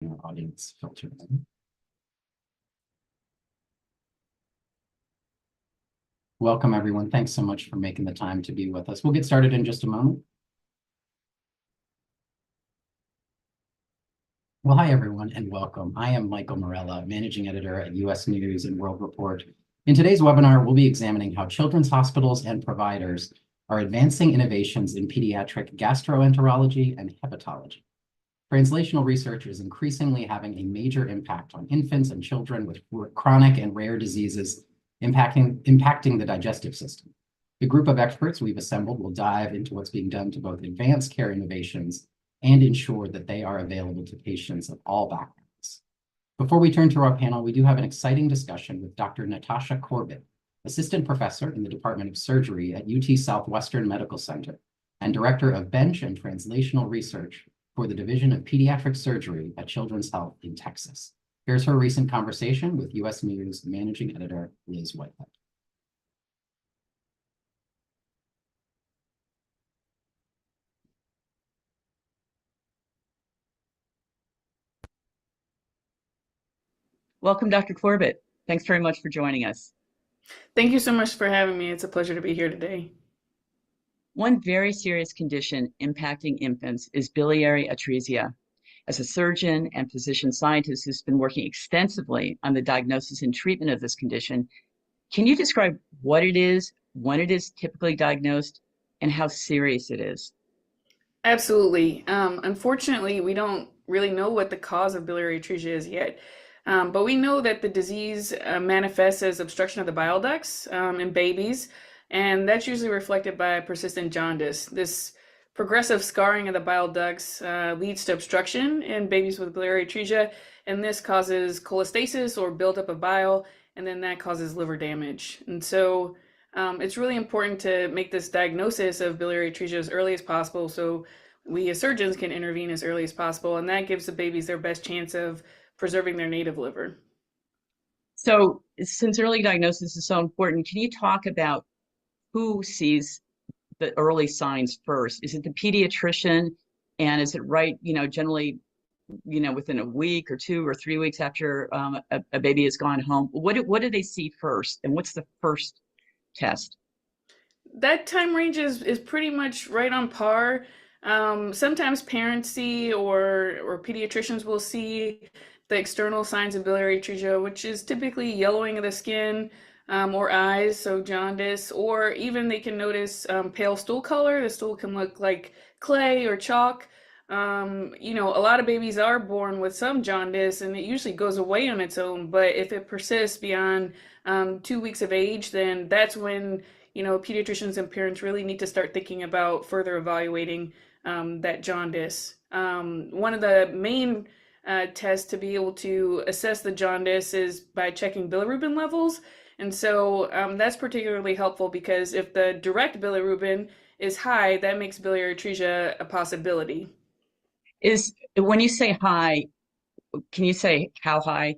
Our audience filter in. Welcome, everyone. Thanks so much for making the time to be with us. We'll get started in just a moment. Well, hi, everyone, and welcome. I am Michael Morella, Managing Editor at U.S. News and World Report. In today's webinar, we'll be examining how children's hospitals and providers are advancing innovations in pediatric gastroenterology and hepatology. Translational research is increasingly having a major impact on infants and children with chronic and rare diseases impacting the digestive system. The group of experts we've assembled will dive into what's being done to both advance care innovations and ensure that they are available to patients of all backgrounds. Before we turn to our panel, we do have an exciting discussion with Dr. Natasha Corbett, Assistant Professor in the Department of Surgery at UT Southwestern Medical Center and Director of Bench and Translational Research for the Division of Pediatric Surgery at Children's Health in Texas. Here's her recent conversation with U.S. News Managing Editor Liz Whitehead. Welcome, Dr. Corbett. Thanks very much for joining us. Thank you so much for having me. It's a pleasure to be here today. One very serious condition impacting infants is biliary atresia. As a surgeon and physician scientist who's been working extensively on the diagnosis and treatment of this condition, can you describe what it is, when it is typically diagnosed, and how serious it is? Absolutely. Unfortunately, we don't really know what the cause of biliary atresia is yet. But we know that the disease manifests as obstruction of the bile ducts in babies, and that's usually reflected by persistent jaundice. This progressive scarring of the bile ducts leads to obstruction in babies with biliary atresia, and this causes cholestasis or buildup of bile, and then that causes liver damage. And so it's really important to make this diagnosis of biliary atresia as early as possible so we as surgeons can intervene as early as possible, and that gives the babies their best chance of preserving their native liver. So since early diagnosis is so important, can you talk about who sees the early signs first? Is it the pediatrician? And is it generally, within a week or 2 or 3 weeks after a baby has gone home? What do they see first? And what's the first test? That time range is pretty much right on par. Sometimes parents see or pediatricians will see the external signs of biliary atresia, which is typically yellowing of the skin or eyes, so jaundice, or even they can notice pale stool color. The stool can look like clay or chalk. A lot of babies are born with some jaundice and it usually goes away on its own, but if it persists beyond 2 weeks of age, then that's when pediatricians and parents really need to start thinking about further evaluating that jaundice. One of the main tests to be able to assess the jaundice is by checking bilirubin levels. And so that's particularly helpful because if the direct bilirubin is high, that makes biliary atresia a possibility. When you say high, can you say how high?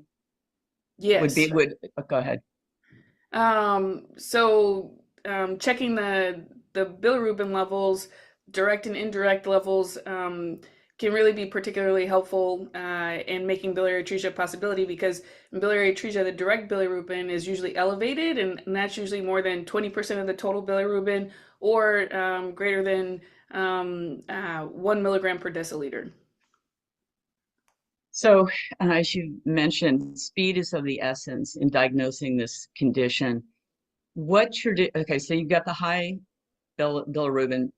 Yes. Go ahead. Checking the bilirubin levels, direct and indirect levels, can really be particularly helpful in making biliary atresia a possibility because in biliary atresia, the direct bilirubin is usually elevated, and that's usually more than 20% of the total bilirubin or greater than 1 milligram per deciliter. So, as you mentioned, speed is of the essence in diagnosing this condition. Okay, so you've got the high bilirubin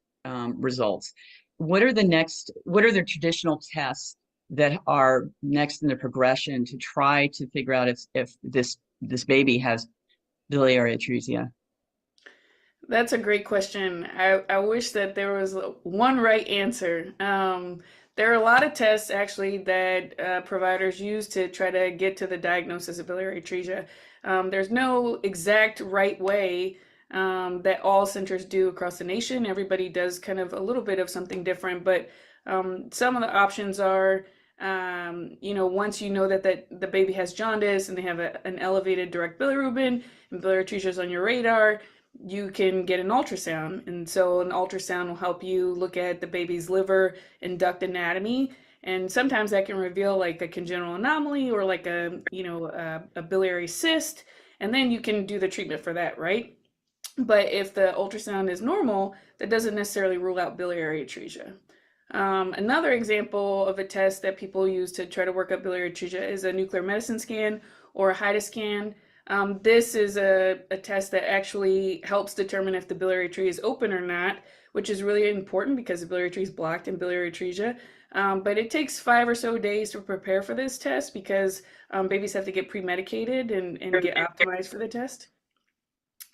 results. What are the traditional tests that are next in the progression to try to figure out if this baby has biliary atresia? That's a great question. I wish that there was one right answer. There are a lot of tests actually that providers use to try to get to the diagnosis of biliary atresia. There's no exact right way that all centers do across the nation. Everybody does kind of a little bit of something different, but some of the options are, once you know that the baby has jaundice and they have an elevated direct bilirubin and biliary atresia is on your radar, you can get an ultrasound. And so an ultrasound will help you look at the baby's liver and duct anatomy And sometimes that can reveal like a congenital anomaly or like a biliary cyst, and then you can do the treatment for that, right? But if the ultrasound is normal, that doesn't necessarily rule out biliary atresia. Another example of a test that people use to try to work up biliary atresia is a nuclear medicine scan or a HIDA scan. This is a test that actually helps determine if the biliary tree is open or not, which is really important because the biliary tree is blocked in biliary atresia. But it takes 5 or so days to prepare for this test because babies have to get pre-medicated and get optimized for the test.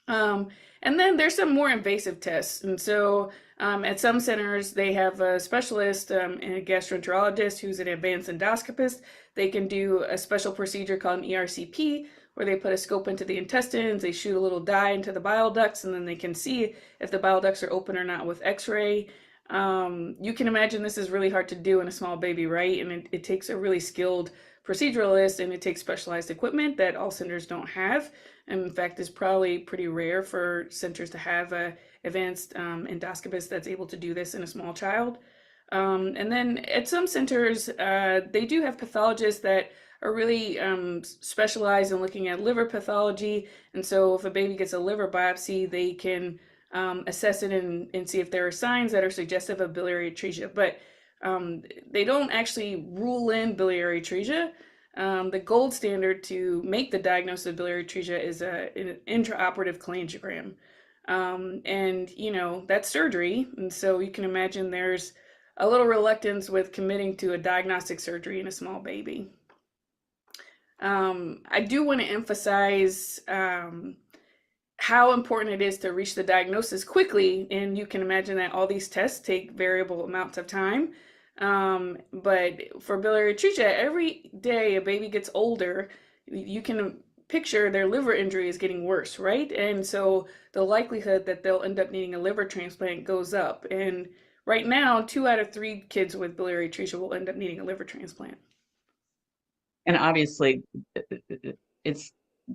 And then there's some more invasive tests. And so at some centers, they have a specialist and a gastroenterologist who's an advanced endoscopist. They can do a special procedure called an ERCP, where they put a scope into the intestines, they shoot a little dye into the bile ducts, and then they can see if the bile ducts are open or not with x-ray. You can imagine this is really hard to do in a small baby, right? And it takes a really skilled proceduralist, and it takes specialized equipment that all centers don't have. And in fact, it's probably pretty rare for centers to have a advanced endoscopist that's able to do this in a small child. And then at some centers, they do have pathologists that are really specialized in looking at liver pathology. And so if a baby gets a liver biopsy, they can assess it and see if there are signs that are suggestive of biliary atresia. But they don't actually rule in biliary atresia. The gold standard to make the diagnosis of biliary atresia is an intraoperative cholangiogram. And, you know, that's surgery. And so you can imagine there's a little reluctance with committing to a diagnostic surgery in a small baby. I do want to emphasize how important it is to reach the diagnosis quickly. And you can imagine that all these tests take variable amounts of time. But for biliary atresia, every day a baby gets older, you can picture their liver injury is getting worse, right? And so the likelihood that they'll end up needing a liver transplant goes up. And right now, 2 out of 3 kids with biliary atresia will end up needing a liver transplant. And obviously, it's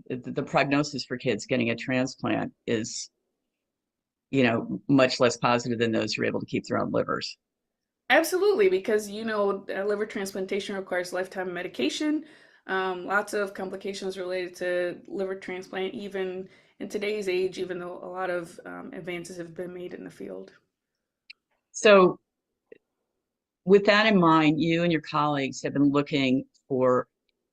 the prognosis for kids getting a transplant is, you know, much less positive than those who are able to keep their own livers. Absolutely, because, you know, liver transplantation requires lifetime medication, lots of complications related to liver transplant, even in today's age, even though a lot of advances have been made in the field. So with that in mind, you and your colleagues have been looking for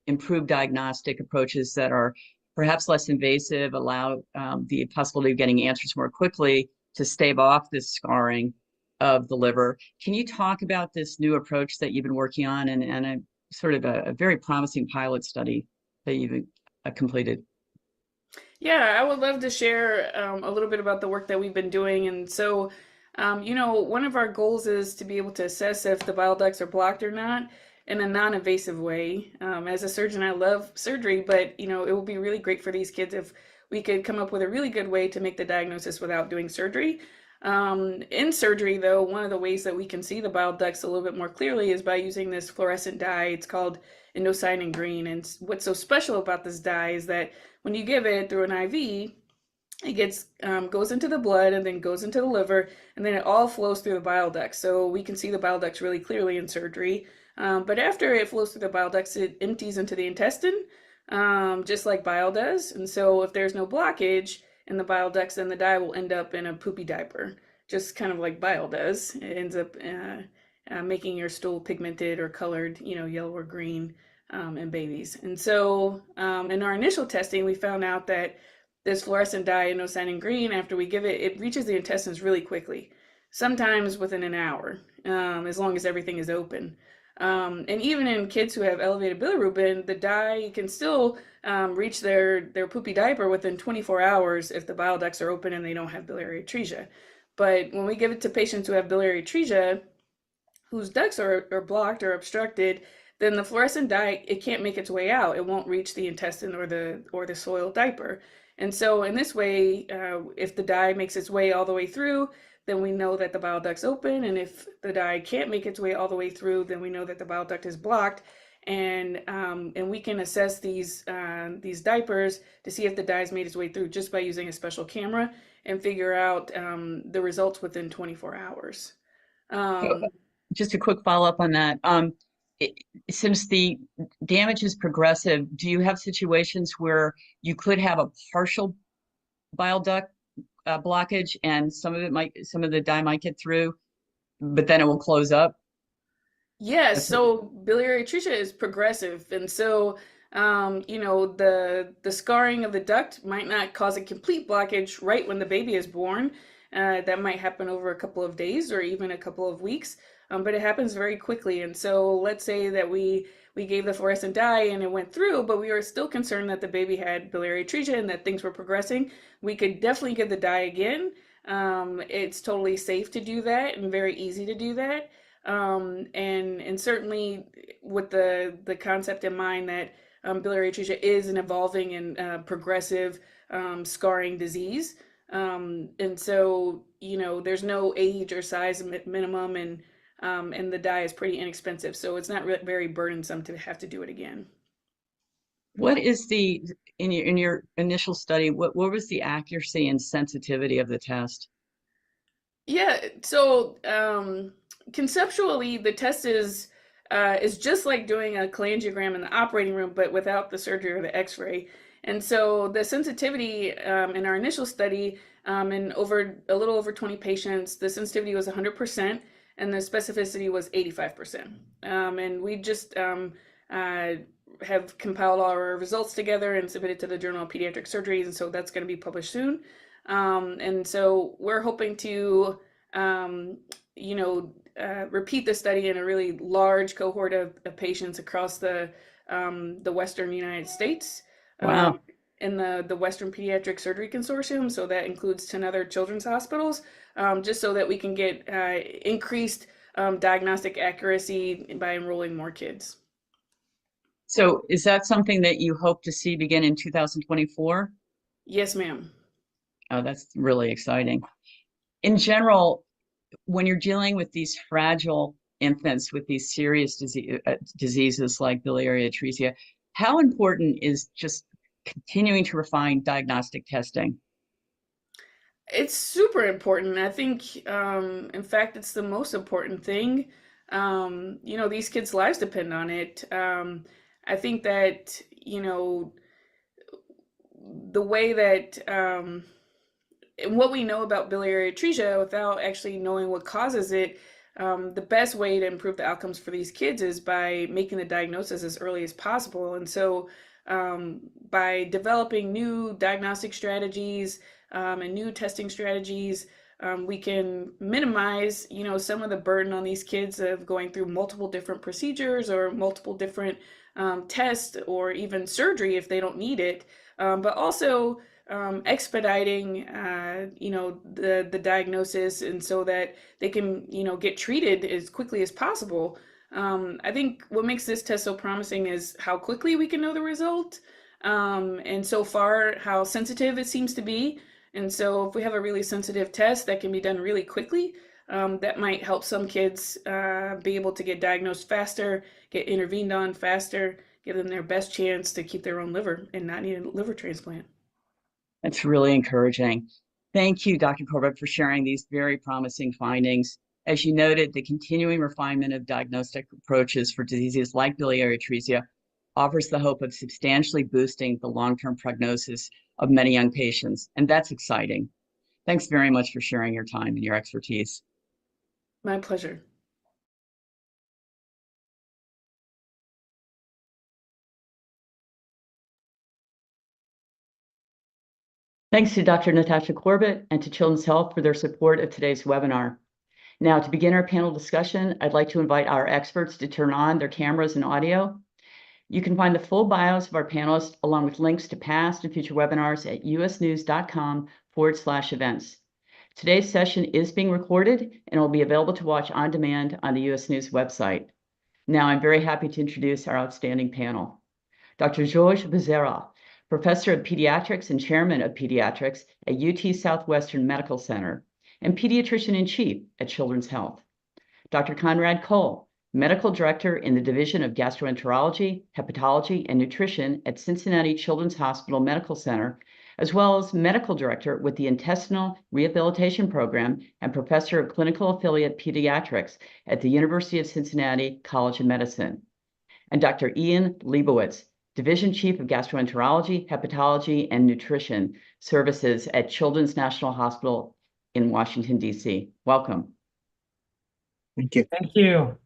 improved diagnostic approaches that are perhaps less invasive, allow the possibility of getting answers more quickly to stave off this scarring of the liver. Can you talk about this new approach that you've been working on and a sort of a very promising pilot study that you've completed? Yeah, I would love to share a little bit about the work that we've been doing. And so, you know, one of our goals is to be able to assess if the bile ducts are blocked or not in a non-invasive way. As a surgeon, I love surgery, but, you know, it would be really great for these kids if we could come up with a really good way to make the diagnosis without doing surgery. In surgery, though, one of the ways that we can see the bile ducts a little bit more clearly is by using this fluorescent dye. It's called indocyanine green. And what's so special about this dye is that when you give it through an IV, it gets goes into the blood and then goes into the liver, and then it all flows through the bile ducts. So we can see the bile ducts really clearly in surgery. But after it flows through the bile ducts, it empties into the intestine, just like bile does. And so if there's no blockage in the bile ducts, then the dye will end up in a poopy diaper, just kind of like bile does. It ends up making your stool pigmented or colored, you know, yellow or green in babies. And so in our initial testing, we found out that this fluorescent dye, indocyanine green, after we give it, it reaches the intestines really quickly, sometimes within an hour, as long as everything is open. And even in kids who have elevated bilirubin, the dye can still reach their poopy diaper within 24 hours if the bile ducts are open and they don't have biliary atresia. But when we give it to patients who have biliary atresia, whose ducts are blocked or obstructed, then the fluorescent dye, it can't make its way out. It won't reach the intestine or the soiled diaper. And so in this way, if the dye makes its way all the way through, then we know that the bile duct's open. And if the dye can't make its way all the way through, then we know that the bile duct is blocked. And we can assess these diapers to see if the dye's made its way through just by using a special camera and figure out the results within 24 hours. Just a quick follow-up on that. since the damage is progressive, do you have situations where you could have a partial bile duct blockage and some of the dye might get through, but then it will close up? Yeah, That's what, so biliary atresia is progressive, and so the scarring of the duct might not cause a complete blockage right when the baby is born. That might happen over a couple of days or even a couple of weeks, but it happens very quickly. And so let's say that we gave the fluorescent dye and it went through, but we were still concerned that the baby had biliary atresia and that things were progressing. We could definitely give the dye again. It's totally safe to do that and very easy to do that. And certainly with the concept in mind that biliary atresia is an evolving and progressive scarring disease. And so, there's no age or size minimum, and the dye is pretty inexpensive. So it's not very burdensome to have to do it again. what is in your initial study, what was the accuracy and sensitivity of the test? Yeah, so conceptually, the test is just like doing a cholangiogram in the operating room, but without the surgery or the X-ray. And so the sensitivity in our initial study, in a little over 20 patients, the sensitivity was 100%, and the specificity was 85%. And we just have compiled all our results together and submitted to the Journal of Pediatric Surgery, and so that's going to be published soon. And so we're hoping to, repeat the study in a really large cohort of patients across the Western United States. Wow. In the Western Pediatric Surgery Consortium. So that includes 10 other children's hospitals, just so that we can get increased diagnostic accuracy by enrolling more kids. So is that something that you hope to see begin in 2024? Yes, ma'am. Oh, that's really exciting. In general, when you're dealing with these fragile infants with these serious diseases like biliary atresia, how important is just continuing to refine diagnostic testing? It's super important. I think, in fact, it's the most important thing. These kids' lives depend on it. I think that, the way that and what we know about biliary atresia without actually knowing what causes it, the best way to improve the outcomes for these kids is by making the diagnosis as early as possible. And so by developing new diagnostic strategies and new testing strategies, we can minimize, some of the burden on these kids of going through multiple different procedures or multiple different tests or even surgery if they don't need it, but also expediting, the diagnosis, and so that they can, get treated as quickly as possible. I think what makes this test so promising is how quickly we can know the result, and so far how sensitive it seems to be. And so if we have a really sensitive test that can be done really quickly, that might help some kids be able to get diagnosed faster, get intervened on faster, give them their best chance to keep their own liver and not need a liver transplant. That's really encouraging. Thank you, Dr. Corbett, for sharing these very promising findings. As you noted, the continuing refinement of diagnostic approaches for diseases like biliary atresia offers the hope of substantially boosting the long-term prognosis of many young patients, and that's exciting. Thanks very much for sharing your time and your expertise. My pleasure. Thanks to Dr. Natasha Corbett and to Children's Health for their support of today's webinar. Now, to begin our panel discussion, I'd like to invite our experts to turn on their cameras and audio. You can find the full bios of our panelists along with links to past and future webinars at usnews.com/events. Today's session is being recorded and will be available to watch on demand on the US News website. Now, I'm very happy to introduce our outstanding panel. Dr. Georges Becerra, Professor of Pediatrics and Chairman of Pediatrics at UT Southwestern Medical Center, and Pediatrician-in-Chief at Children's Health. Dr. Conrad Cole, Medical Director in the Division of Gastroenterology, Hepatology, and Nutrition at Cincinnati Children's Hospital Medical Center, as well as Medical Director with the Intestinal Rehabilitation Program and Professor of Clinical Affiliate Pediatrics at the University of Cincinnati College of Medicine. and Dr. Ian Leibowitz, Division Chief of Gastroenterology, Hepatology, and Nutrition Services at Children's National Hospital in Washington, D.C. Welcome. Thank you. Thank you.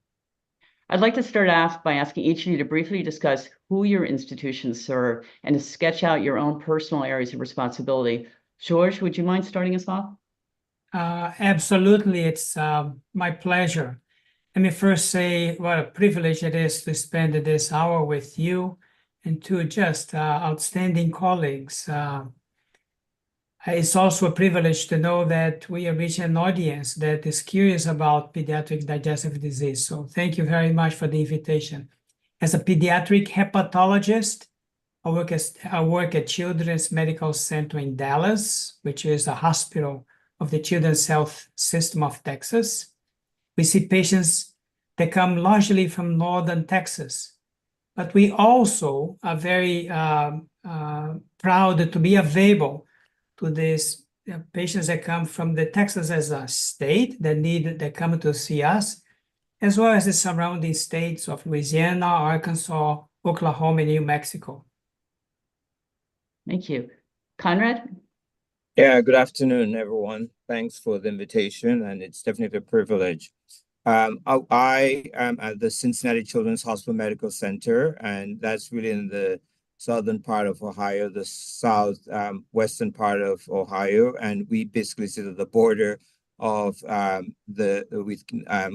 I'd like to start off by asking each of you to briefly discuss who your institutions serve and to sketch out your own personal areas of responsibility. George, would you mind starting us off? Absolutely. It's my pleasure. Let me first say what a privilege it is to spend this hour with you and two just outstanding colleagues. It's also a privilege to know that we are reaching an audience that is curious about pediatric digestive disease. So thank you very much for the invitation. As a pediatric hepatologist, I work at Children's Medical Center in Dallas, which is a hospital of the Children's Health System of Texas. We see patients that come largely from northern Texas, but we also are very proud to be available to these patients that come from the Texas as a state that come to see us, as well as the surrounding states of Louisiana, Arkansas, Oklahoma, and New Mexico. Thank you. Conrad? Yeah, good afternoon, everyone. Thanks for the invitation, and it's definitely a privilege. I am at the Cincinnati Children's Hospital Medical Center, and that's really in the southern part of Ohio, the western part of Ohio, and we basically sit at the border of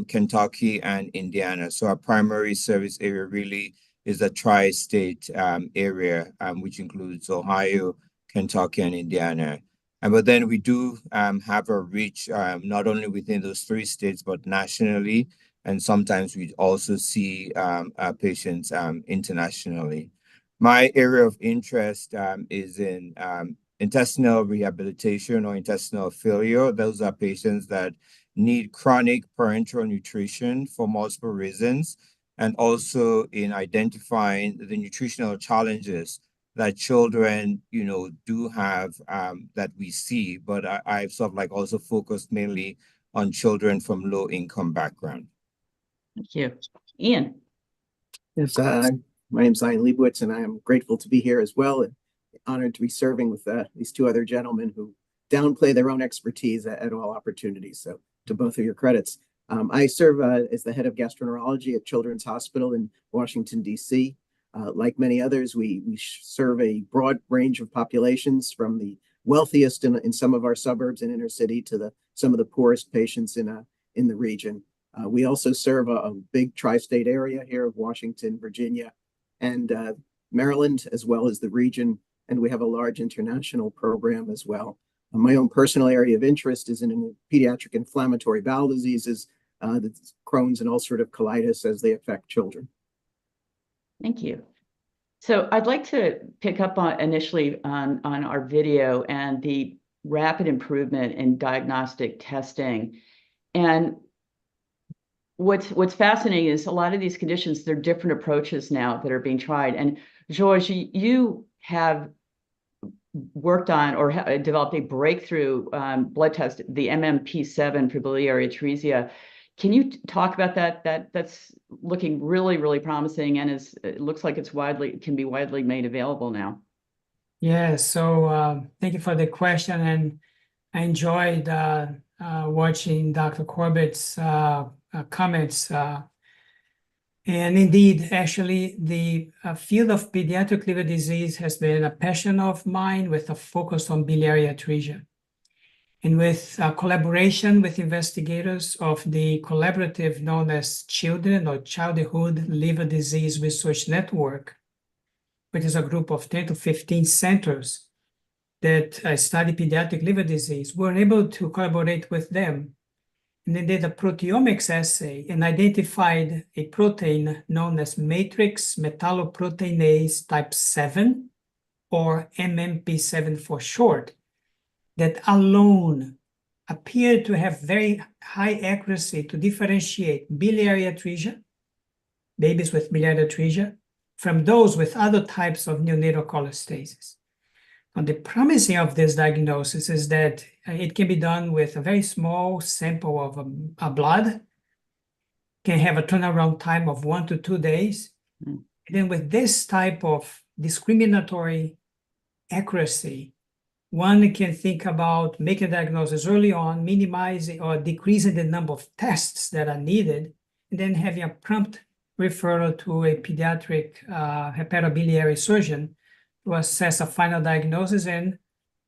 Kentucky and Indiana. So our primary service area really is the tri-state area, which includes Ohio, Kentucky, and Indiana. But then we do have a reach not only within those three states, but nationally, and sometimes we also see patients internationally. My area of interest is in intestinal rehabilitation or intestinal failure. Those are patients that need chronic parenteral nutrition for multiple reasons, and also in identifying the nutritional challenges that children, do have that we see. But I've sort of like also focused mainly on children from low-income background. Thank you. Ian? Yes, my name is Ian Leibowitz, and I am grateful to be here as well, and honored to be serving with these two other gentlemen who downplay their own expertise at all opportunities. So to both of your credits. I serve as the head of gastroenterology at Children's Hospital in Washington, D.C. Like many others, we serve a broad range of populations, from the wealthiest in some of our suburbs and inner city to some of the poorest patients in the region. We also serve a big tri-state area here of Washington, Virginia, and Maryland, as well as the region, and we have a large international program as well. My own personal area of interest is in pediatric inflammatory bowel diseases, Crohn's and ulcerative colitis, as they affect children. Thank you. So I'd like to pick up initially on our video and the rapid improvement in diagnostic testing. And what's fascinating is a lot of these conditions, there are different approaches now that are being tried. And George, you have worked on or developed a breakthrough blood test, the MMP7 for biliary atresia. Can you talk about that? That's looking really, really promising, and it looks like can be widely made available now. Yeah, so thank you for the question, and I enjoyed watching Dr. Corbett's comments. And indeed, actually, the field of pediatric liver disease has been a passion of mine, with a focus on biliary atresia. And with collaboration with investigators of the collaborative known as Children or Childhood Liver Disease Research Network, which is a group of 10 to 15 centers that study pediatric liver disease, we're able to collaborate with them. And they did a proteomics assay and identified a protein known as matrix metalloproteinase type 7, or MMP7 for short, that alone appeared to have very high accuracy to differentiate biliary atresia, babies with biliary atresia, from those with other types of neonatal cholestasis. And the promising of this diagnosis is that it can be done with a very small sample of blood, can have a turnaround time of 1 to 2 days, Mm. And then with this type of discriminatory accuracy, one can think about making a diagnosis early on, minimizing or decreasing the number of tests that are needed, and then having a prompt referral to a pediatric hepatobiliary surgeon to assess a final diagnosis and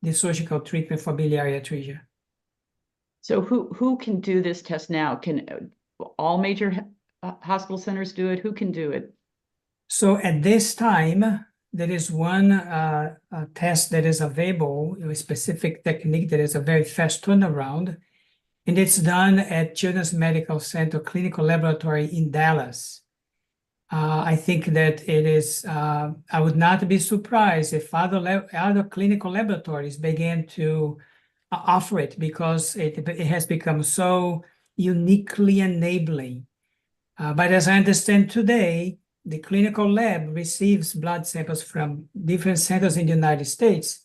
the surgical treatment for biliary atresia. So who can do this test now? Can all major hospital centers do it? Who can do it? So at this time, there is one test that is available, a specific technique that is a very fast turnaround, and it's done at Children's Medical Center Clinical Laboratory in Dallas. I think that it is, I would not be surprised if other clinical laboratories began to offer it, because it has become so uniquely enabling. But as I understand today, the clinical lab receives blood samples from different centers in the United States,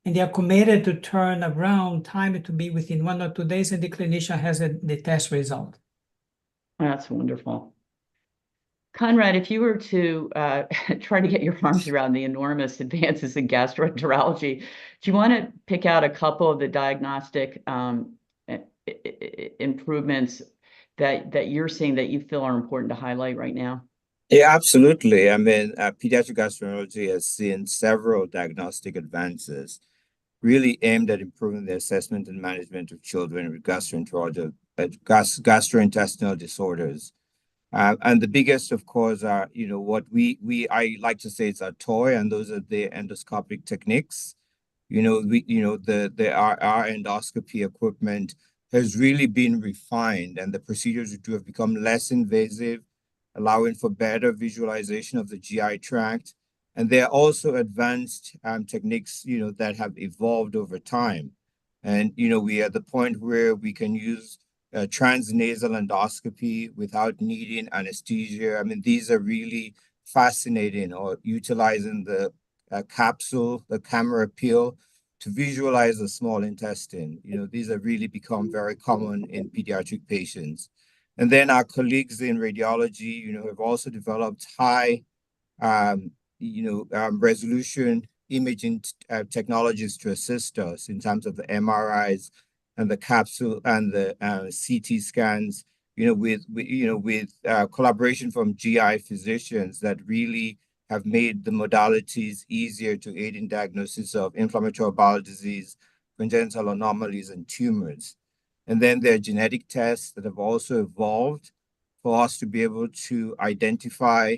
and they are committed to turn around time to be within 1 or 2 days, and the clinician has the test result. That's wonderful. Conrad, if you were to try to get your arms around the enormous advances in gastroenterology, do you want to pick out a couple of the diagnostic improvements that you're seeing that you feel are important to highlight right now? Yeah, absolutely. I mean, pediatric gastroenterology has seen several diagnostic advances really aimed at improving the assessment and management of children with gastrointestinal disorders. And the biggest, of course, are, what I like to say it's a toy, and those are the endoscopic techniques. Our endoscopy equipment has really been refined, and the procedures we do have become less invasive, allowing for better visualization of the GI tract. And there are also advanced techniques, that have evolved over time. And, we are at the point where we can use transnasal endoscopy without needing anesthesia. I mean, these are really fascinating, or utilizing the capsule, the camera peel, to visualize the small intestine. These have really become very common in pediatric patients. And then our colleagues in radiology, have also developed high, resolution imaging technologies to assist us in terms of the MRIs and the capsule and the CT scans, with collaboration from GI physicians that really have made the modalities easier to aid in diagnosis of inflammatory bowel disease, congenital anomalies, and tumors. And then there are genetic tests that have also evolved for us to be able to identify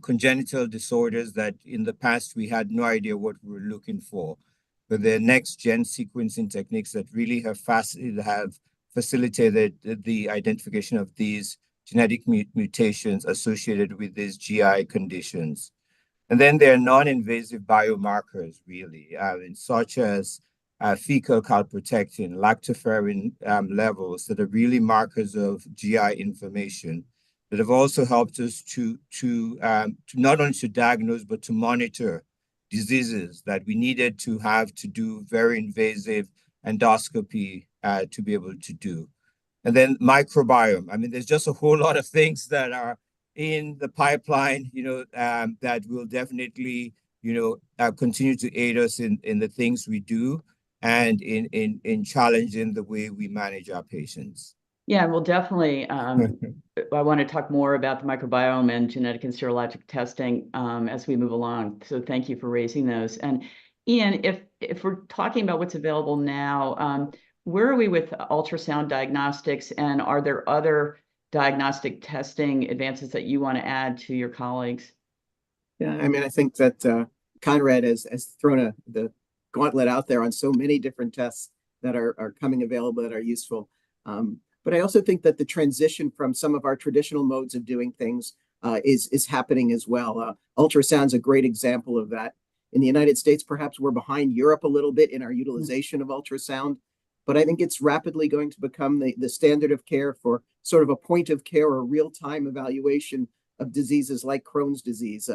congenital disorders that in the past we had no idea what we were looking for. But the next-gen sequencing techniques that really have facilitated the identification of these genetic mutations associated with these GI conditions. And then there are non-invasive biomarkers, really, such as fecal calprotectin, lactoferrin levels that are really markers of GI inflammation that have also helped us to not only to diagnose, but to monitor diseases that we needed to have to do very invasive endoscopy to be able to do. And then microbiome. I mean, there's just a whole lot of things that are in the pipeline, that will definitely, continue to aid us in the things we do and in challenging the way we manage our patients. Yeah, we'll definitely, I want to talk more about the microbiome and genetic and serologic testing as we move along. So thank you for raising those. And Ian, if we're talking about what's available now, where are we with ultrasound diagnostics, and are there other diagnostic testing advances that you want to add to your colleagues? Yeah, I mean, I think that Conrad has thrown the gauntlet out there on so many different tests that are coming available that are useful. But I also think that the transition from some of our traditional modes of doing things is happening as well. Ultrasound's a great example of that. In the United States, perhaps we're behind Europe a little bit in our utilization of ultrasound, but I think it's rapidly going to become the standard of care for sort of a point of care or real-time evaluation of diseases like Crohn's disease,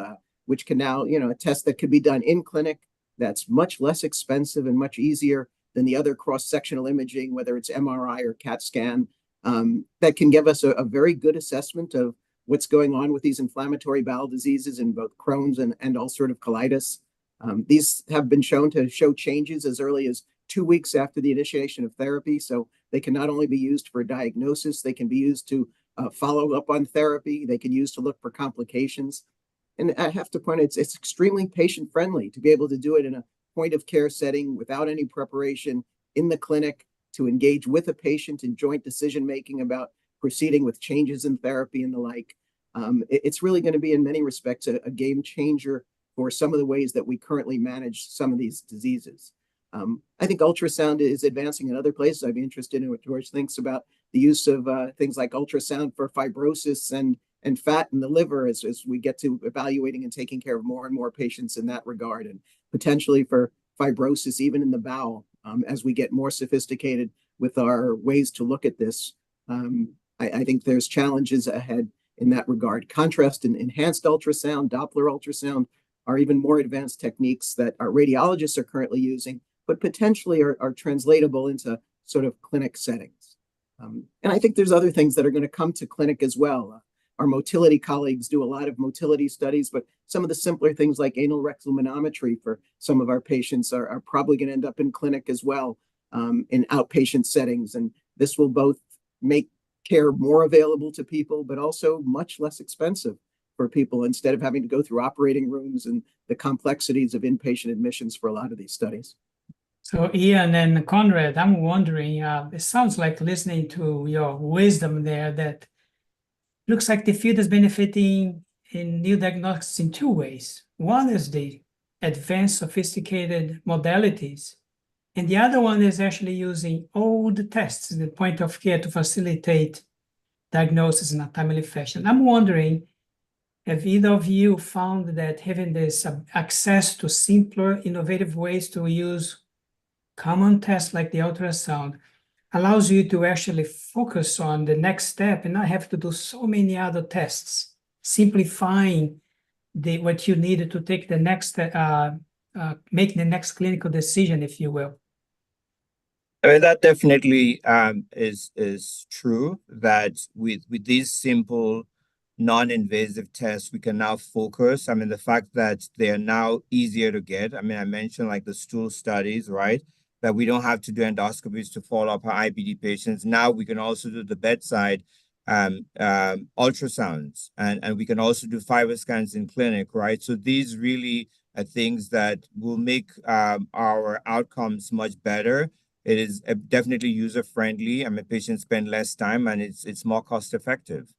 which can now, a test that could be done in clinic that's much less expensive and much easier than the other cross-sectional imaging, whether it's MRI or CAT scan, that can give us a very good assessment of what's going on with these inflammatory bowel diseases in both Crohn's and ulcerative colitis. These have been shown to show changes as early as 2 weeks after the initiation of therapy. So they can not only be used for diagnosis, they can be used to follow up on therapy. They can use to look for complications. And I have to point out, it's extremely patient friendly to be able to do it in a point of care setting without any preparation in the clinic, to engage with a patient in joint decision making about proceeding with changes in therapy and the like. It's really going to be in many respects a game changer for some of the ways that we currently manage some of these diseases. I think ultrasound is advancing in other places. I'd be interested in what George thinks about the use of things like ultrasound for fibrosis and fat in the liver as we get to evaluating and taking care of more and more patients in that regard, and potentially for fibrosis even in the bowel as we get more sophisticated with our ways to look at this. I think there's challenges ahead in that regard. Contrast and enhanced ultrasound, Doppler ultrasound are even more advanced techniques that our radiologists are currently using, but potentially are translatable into sort of clinic settings. And I think there's other things that are going to come to clinic as well. Our motility colleagues do a lot of motility studies, but some of the simpler things like anal rectal manometry for some of our patients are probably going to end up in clinic as well, in outpatient settings. And this will both make care more available to people, but also much less expensive for people instead of having to go through operating rooms and the complexities of inpatient admissions for a lot of these studies. So Ian and Conrad, I'm wondering, it sounds like listening to your wisdom there that looks like the field is benefiting in new diagnostics in two ways. One is the advanced sophisticated modalities, and the other one is actually using old tests in the point of care to facilitate diagnosis in a timely fashion. I'm wondering, have either of you found that having this access to simpler, innovative ways to use common tests like the ultrasound allows you to actually focus on the next step and not have to do so many other tests, simplifying what you need to take the next, make the next clinical decision, if you will? I mean, that definitely is true, that with these simple, non-invasive tests, we can now focus. I mean, the fact that they are now easier to get. I mean, I mentioned like the stool studies, right? That we don't have to do endoscopies to follow up our IBD patients. Now we can also do the bedside ultrasounds, and we can also do fiber scans in clinic, right? So these really are things that will make our outcomes much better. It is definitely user-friendly. I mean, patients spend less time and it's more cost-effective.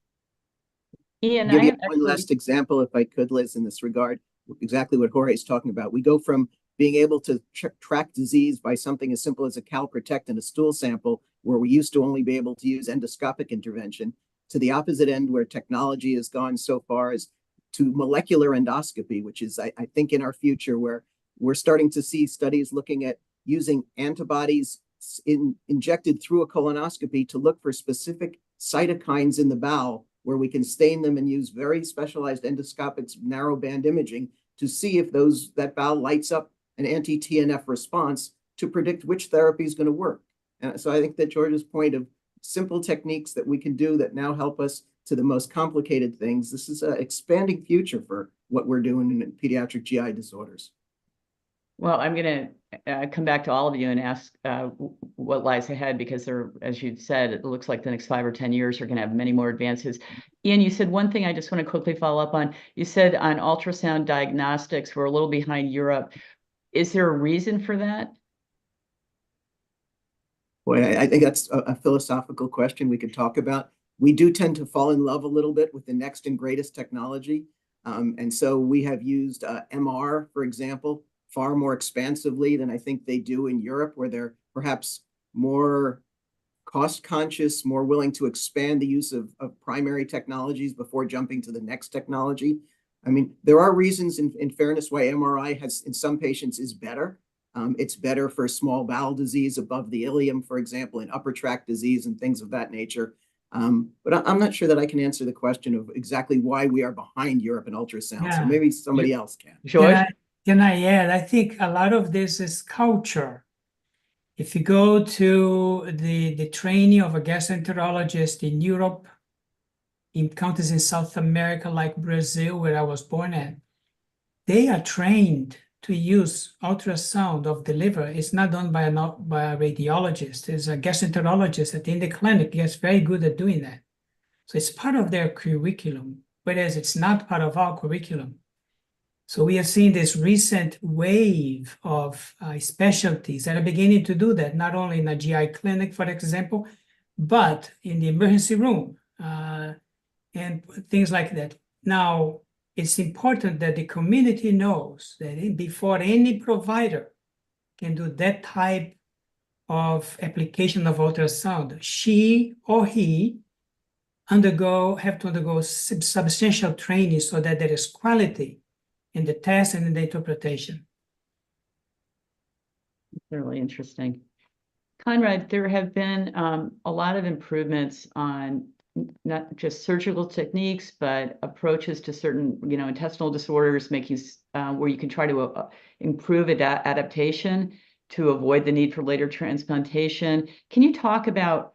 Ian, Give I you have one last example, if I could, Liz, in this regard, exactly what Jorge is talking about. We go from being able to track disease by something as simple as a calprotect in a stool sample, where we used to only be able to use endoscopic intervention, to the opposite end, where technology has gone so far as to molecular endoscopy, which is, I think, in our future, where we're starting to see studies looking at using antibodies injected through a colonoscopy to look for specific cytokines in the bowel, where we can stain them and use very specialized endoscopic narrowband imaging to see if that bowel lights up an anti-TNF response to predict which therapy is going to work. So I think that George's point of simple techniques that we can do that now help us to the most complicated things, this is an expanding future for what we're doing in pediatric GI disorders. Well, I'm going to come back to all of you and ask what lies ahead, because there, as you said, it looks like the next 5 or 10 years are going to have many more advances. Ian, you said one thing I just want to quickly follow up on. You said on ultrasound diagnostics, we're a little behind Europe. Is there a reason for that? Boy, I think that's a philosophical question we could talk about. We do tend to fall in love a little bit with the next and greatest technology. And so we have used MR, for example, far more expansively than I think they do in Europe, where they're perhaps more cost conscious, more willing to expand the use of primary technologies before jumping to the next technology. I mean, there are reasons in fairness why MRI has, in some patients, is better. It's better for small bowel disease above the ileum, for example, and upper tract disease and things of that nature. But I'm not sure that I can answer the question of exactly why we are behind Europe in ultrasound. Yeah. So maybe somebody else can. George? Can I add? I think a lot of this is culture. If you go to the training of a gastroenterologist in Europe, in countries in South America, like Brazil, where I was born at, they are trained to use ultrasound of the liver. It's not done by a radiologist. There's a gastroenterologist that in the clinic gets very good at doing that. So it's part of their curriculum, whereas it's not part of our curriculum. So we have seen this recent wave of specialties that are beginning to do that, not only in a GI clinic, for example, but in the emergency room and things like that. Now, it's important that the community knows that before any provider can do that type of application of ultrasound, she or he have to undergo substantial training so that there is quality in the test and in the interpretation. Really interesting. Conrad, there have been a lot of improvements on not just surgical techniques, but approaches to certain, intestinal disorders, making where you can try to improve adaptation to avoid the need for later transplantation. Can you talk about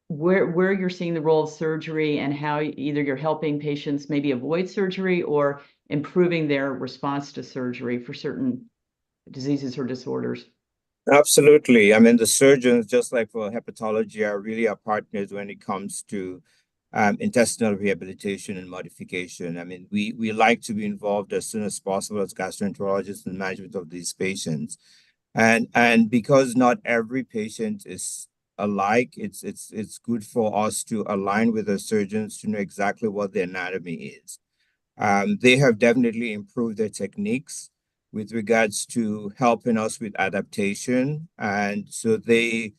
where you're seeing the role of surgery and how either you're helping patients maybe avoid surgery or improving their response to surgery for certain diseases or disorders? Absolutely. I mean, the surgeons, just like for hepatology, are really our partners when it comes to intestinal rehabilitation and modification. I mean, we like to be involved as soon as possible as gastroenterologists in the management of these patients. And because not every patient is alike, it's good for us to align with the surgeons to know exactly what the anatomy is. They have definitely improved their techniques with regards to helping us with adaptation. And so they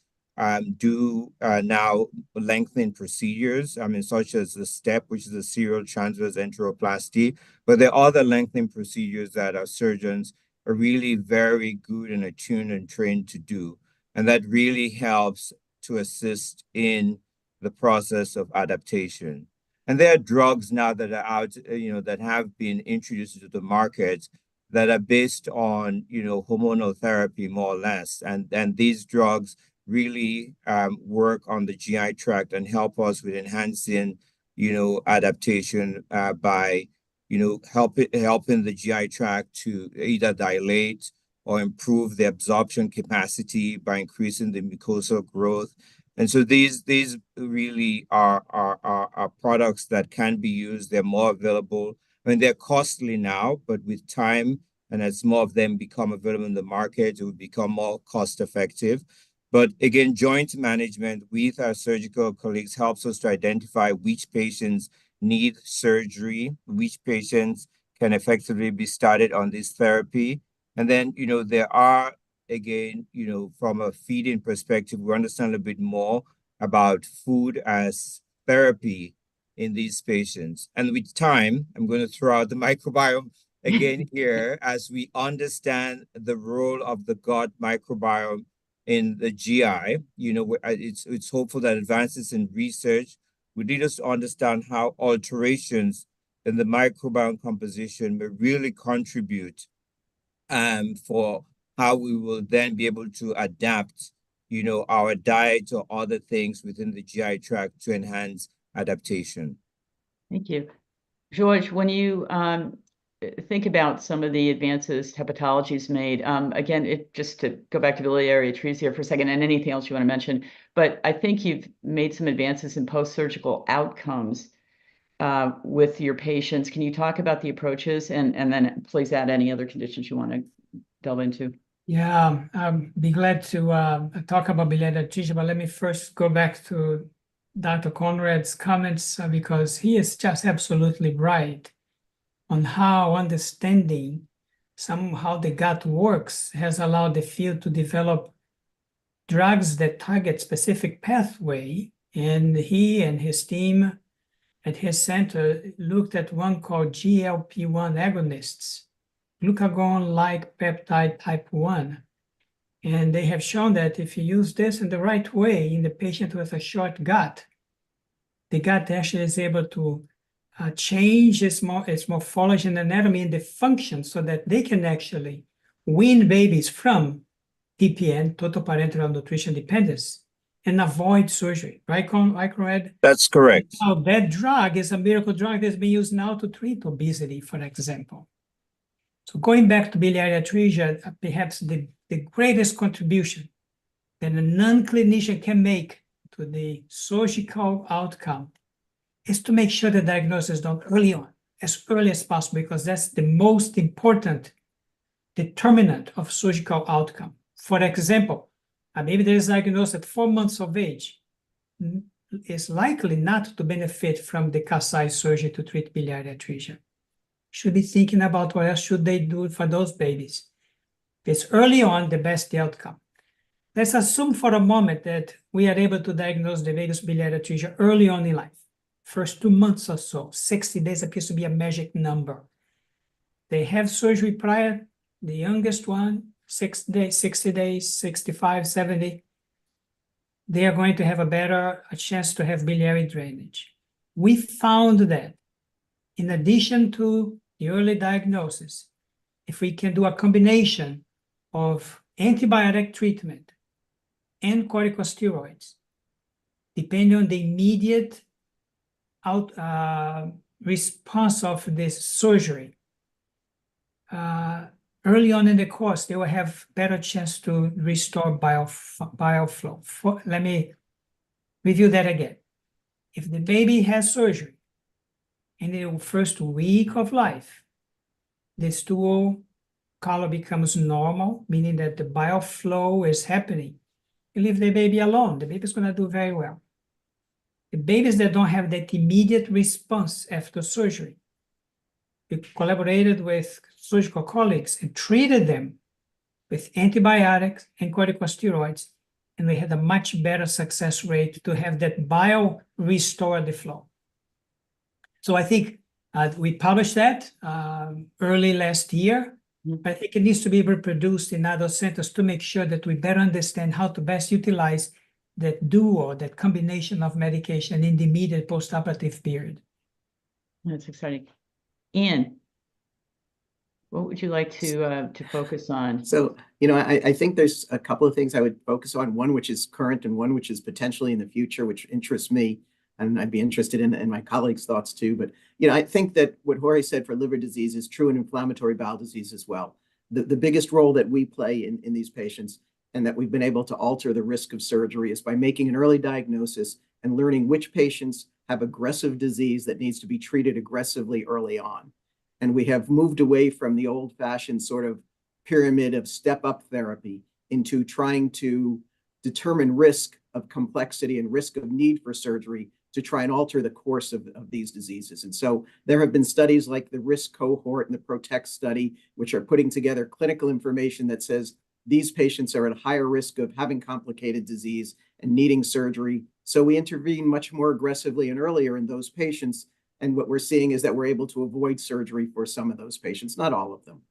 do now lengthening procedures, such as the STEP, which is a serial transverse enteroplasty. But there are other lengthening procedures that our surgeons are really very good and attuned and trained to do. And that really helps to assist in the process of adaptation. And there are drugs now that are out, that have been introduced to the market that are based on, hormonal therapy, more or less. And these drugs really work on the GI tract and help us with enhancing, adaptation by, helping the GI tract to either dilate or improve the absorption capacity by increasing the mucosal growth. And so these really are products that can be used. They're more available. I mean, they're costly now, but with time and as more of them become available in the market, it will become more cost effective. But again, joint management with our surgical colleagues helps us to identify which patients need surgery, which patients can effectively be started on this therapy. And then, there are, again, from a feeding perspective, we understand a little bit more about food as therapy in these patients. And with time, I'm going to throw out the microbiome again here as we understand the role of the gut microbiome in the GI. It's hopeful that advances in research will lead us to understand how alterations in the microbiome composition may really contribute for how we will then be able to adapt, our diet or other things within the GI tract to enhance adaptation. Thank you. George, when you think about some of the advances hepatology's made, again, just to go back to biliary atresia for a second and anything else you want to mention, but I think you've made some advances in post-surgical outcomes with your patients. Can you talk about the approaches and then please add any other conditions you want to delve into? Yeah, I'll be glad to talk about biliary atresia, but let me first go back to Dr. Conrad's comments because he is just absolutely right on how understanding how the gut works has allowed the field to develop drugs that target specific pathway. And he and his team at his center looked at one called GLP-1 agonists, glucagon-like peptide type 1. And they have shown that if you use this in the right way in the patient with a short gut, the gut actually is able to change its morphology and anatomy and the function so that they can actually wean babies from TPN, total parenteral nutrition dependence, and avoid surgery, right, Conrad? That's correct. Now, that drug is a miracle drug that's being used now to treat obesity, for example. So going back to biliary atresia, perhaps the greatest contribution that a non-clinician can make to the surgical outcome is to make sure the diagnosis is done early on, as early as possible, because that's the most important determinant of surgical outcome. For example, a baby that is diagnosed at 4 months of age is likely not to benefit from the Kasai surgery to treat biliary atresia. Should be thinking about what else should they do for those babies. If it's early on, the best the outcome. Let's assume for a moment that we are able to diagnose the baby's biliary atresia early on in life. First 2 months or so, 60 days appears to be a magic number. They have surgery prior, the youngest one, 6 days, 60 days, 65, 70. They are going to have a chance to have biliary drainage. We found that in addition to the early diagnosis, if we can do a combination of antibiotic treatment and corticosteroids, depending on the immediate response of this surgery, early on in the course, they will have better chance to restore bile flow. Let me review that again. If the baby has surgery in the first week of life, the stool color becomes normal, meaning that the bile flow is happening. You leave the baby alone, the baby's going to do very well. The babies that don't have that immediate response after surgery, we collaborated with surgical colleagues and treated them with antibiotics and corticosteroids, and we had a much better success rate to have that bile restore the flow. So I think we published that early last year, but I think it needs to be reproduced in other centers to make sure that we better understand how to best utilize that duo, that combination of medication in the immediate postoperative period. That's exciting. Ian, what would you like to focus on? So, you know, I think there's a couple of things I would focus on, one which is current and one which is potentially in the future, which interests me, and I'd be interested in my colleagues' thoughts too. But, you know, I think that what Jorge said for liver disease is true in inflammatory bowel disease as well. The biggest role that we play in these patients and that we've been able to alter the risk of surgery is by making an early diagnosis and learning which patients have aggressive disease that needs to be treated aggressively early on. And we have moved away from the old-fashioned sort of pyramid of step-up therapy into trying to determine risk of complexity and risk of need for surgery to try and alter the course of these diseases. And so there have been studies like the risk cohort and the PROTECT study, which are putting together clinical information that says these patients are at higher risk of having complicated disease and needing surgery. So we intervene much more aggressively and earlier in those patients. And what we're seeing is that we're able to avoid surgery for some of those patients, not all of them.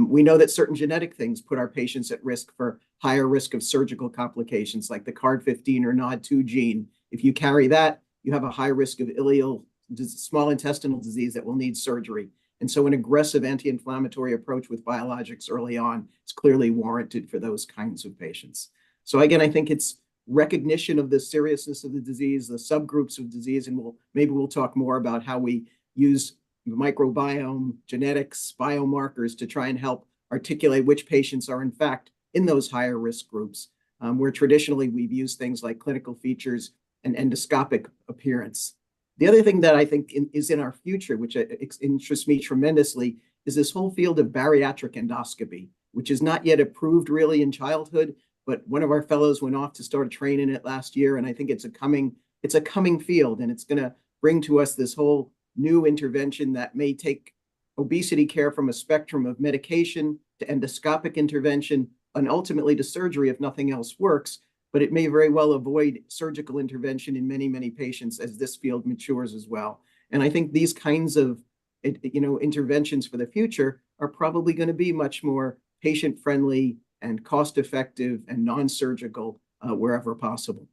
We know that certain genetic things put our patients at risk for higher risk of surgical complications, like the CARD15 or NOD2 gene. If you carry that, you have a high risk of ileal small intestinal disease that will need surgery. And so an aggressive anti-inflammatory approach with biologics early on is clearly warranted for those kinds of patients. So again, I think it's recognition of the seriousness of the disease, the subgroups of disease, and maybe we'll talk more about how we use microbiome, genetics, biomarkers to try and help articulate which patients are in fact in those higher risk groups, where traditionally we've used things like clinical features and endoscopic appearance. The other thing that I think is in our future, which interests me tremendously, is this whole field of bariatric endoscopy, which is not yet approved really in childhood, but one of our fellows went off to start training it last year, and I think it's a coming field, and it's going to bring to us this whole new intervention that may take obesity care from a spectrum of medication to endoscopic intervention and ultimately to surgery if nothing else works. But it may very well avoid surgical intervention in many, many patients as this field matures as well. And I think these kinds of interventions for the future are probably going to be much more patient-friendly and cost-effective and non-surgical wherever possible.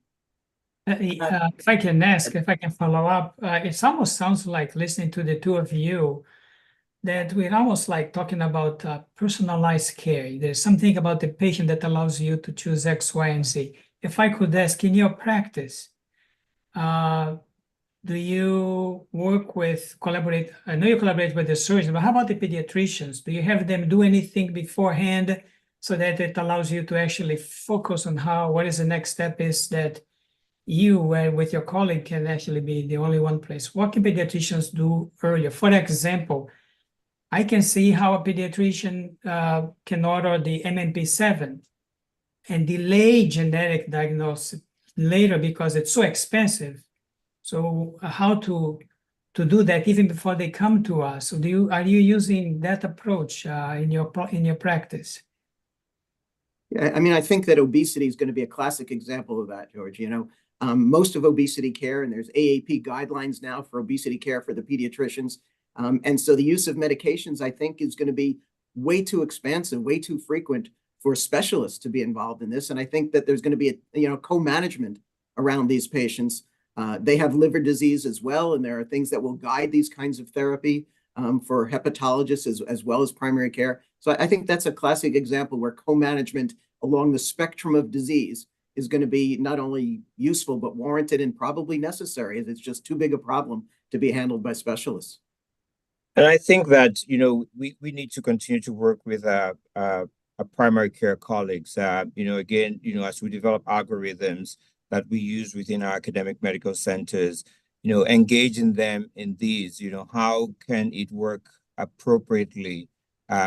If I can follow up, it almost sounds like listening to the two of you that we're almost like talking about personalized care. There's something about the patient that allows you to choose X, Y, and Z. if I could ask, in your practice, do you collaborate? I know you collaborate with the surgeon, but how about the pediatricians? Do you have them do anything beforehand so that it allows you to actually focus on what is the next step is that you with your colleague can actually be the only one place? What can pediatricians do earlier? For example, I can see how a pediatrician can order the MMP7 and delay genetic diagnosis later because it's so expensive. So how to do that even before they come to us? So are you using that approach in your practice? Yeah, I mean, I think that obesity is going to be a classic example of that, George. Most of obesity care, and there's AAP guidelines now for obesity care for the pediatricians. And so the use of medications, I think, is going to be way too expansive, way too frequent for specialists to be involved in this. And I think that there's going to be a co-management around these patients. They have liver disease as well, and there are things that will guide these kinds of therapy for hepatologists as well as primary care. So I think that's a classic example where co-management along the spectrum of disease is going to be not only useful, but warranted and probably necessary, as it's just too big a problem to be handled by specialists. And I think that, we need to continue to work with our primary care colleagues, again, as we develop algorithms that we use within our academic medical centers, engaging them in these, how can it work appropriately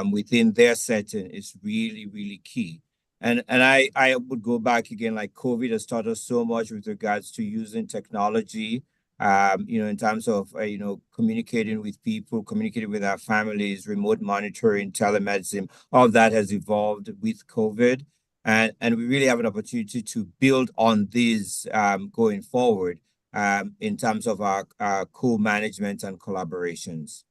within their setting is really, really key. And I would go back again, like COVID has taught us so much with regards to using technology, in terms of, communicating with people, communicating with our families, remote monitoring, telemedicine, all of that has evolved with COVID. And we really have an opportunity to build on these going forward in terms of our co-management and collaborations.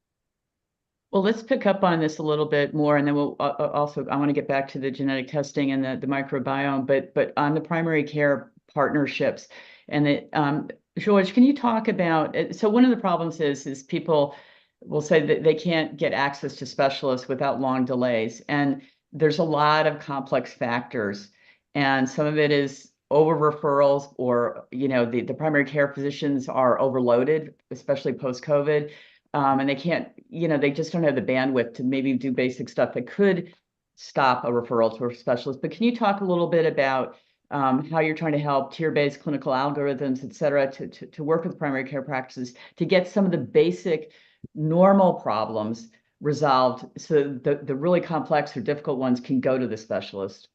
Well, let's pick up on this a little bit more, and then we'll I want to get back to the genetic testing and the microbiome, but on the primary care partnerships. And George, can you talk about, so one of the problems is people will say that they can't get access to specialists without long delays. And there's a lot of complex factors. And some of it is over referrals, or, the primary care physicians are overloaded, especially post-COVID. And they can't, they just don't have the bandwidth to maybe do basic stuff that could stop a referral to a specialist. But can you talk a little bit about how you're trying to help tier-based clinical algorithms, et cetera, to work with primary care practices to get some of the basic normal problems resolved so the really complex or difficult ones can go to the specialist?